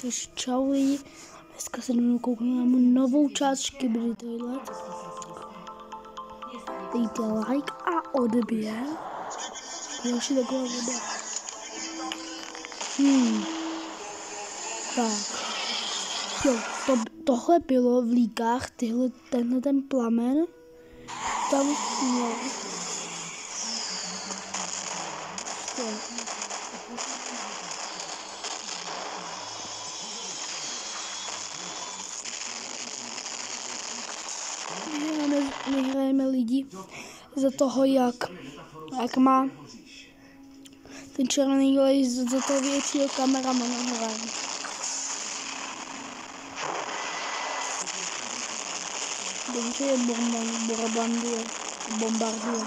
Takže čau lidi, dneska se jdeme kouknout na můj novou část Škybry Toilet. Dejte like a odběr. Další taková videa. Tak. Jo, tohle bylo v líkách, tenhle ten plamen. Tam, no. My hrajeme lidi za toho, jak má ten červený lejs za toho většího kameramana hraje. Dobře je bombarduje.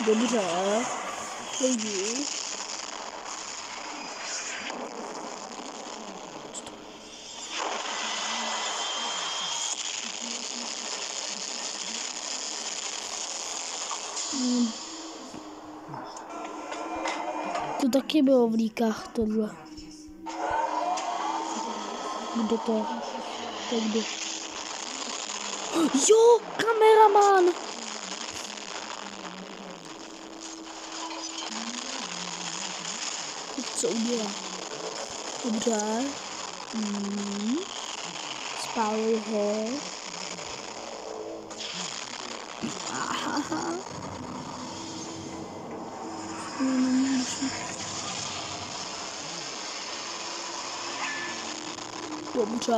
Dobře, lidi. To taky bylo v líkách, tohle. Kdo to? To kdo? Jo, kameraman! Co udělá? Dobře. Spálil ho. Aha. Dobře.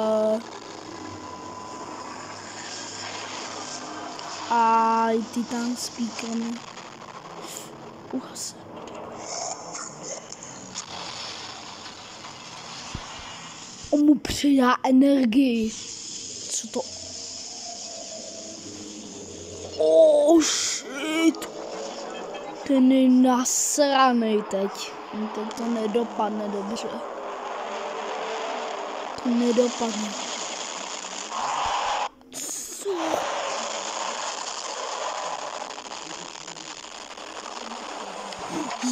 A Titan speakerem. Uhasen. On mu přidá energii. Co to? Oh shit. Ten je nasranej teď. Teď to nedopadne dobře. To nedopadne. Co?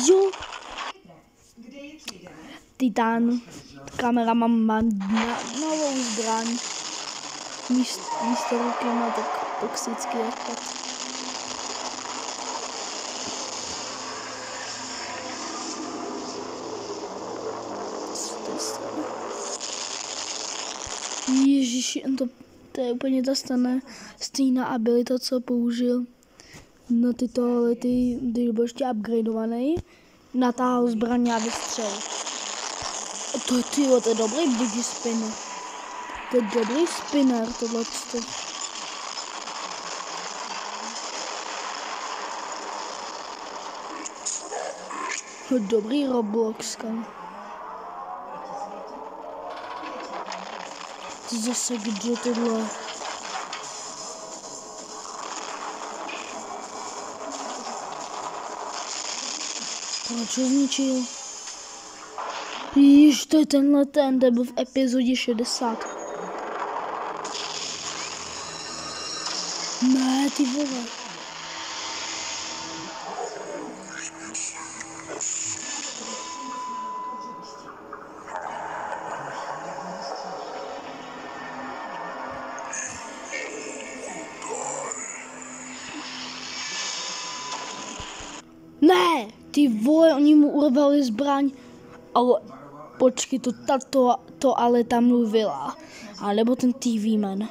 Jo. Titan. Kameraman má novou zbraň. Místo ruky má tak toxický odpad. Ježiši, to je úplně ta stejná abilita, co použil na ty toalety, když byl ještě upgradeovaný. Natáhl zbraň a vystřel. To je dobrý body spinner. To je dobrý spinner, tohle. Dobrý Roblox, kam. Zase kdo tohle? Proč ho zničil? Víš, to je tenhle ten byl v epizodě 60. Ne, ty vole. Ne, ty vole, oni mu urvali zbraň, ale počkej, to ale tam mluvila. A nebo ten TV man.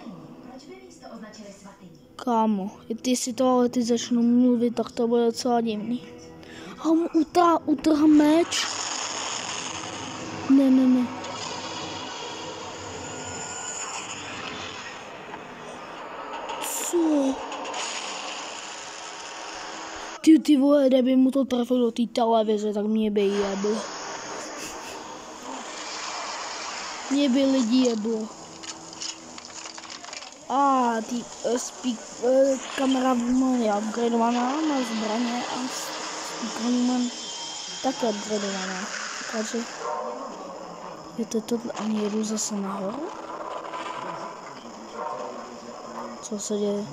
Kámo, jestli to ale ty začnou mluvit, tak to bude docela divný. A on utrhl meč. Ne. Co? Ty vole, kdyby mu to trefil do té televize, tak mě by jeblo. Mě by lidi jeblo. A ty kamera je upgradeovaná, má zbraně a speakerman také upgradeovaná. Takže je to ani jedu zase nahoru. Co se děje?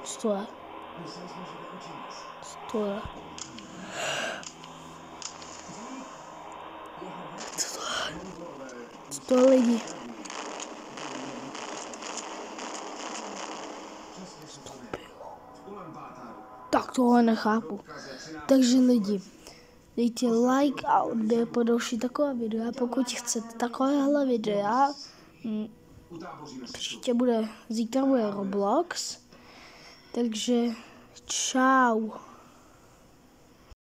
Co to je? Co to je? Co to je lidi? Tak tohle nechápu. Takže lidi, dejte like a odběr po další takové videa, pokud chcete takovéhle videa. Příště zítra bude Roblox, takže čau.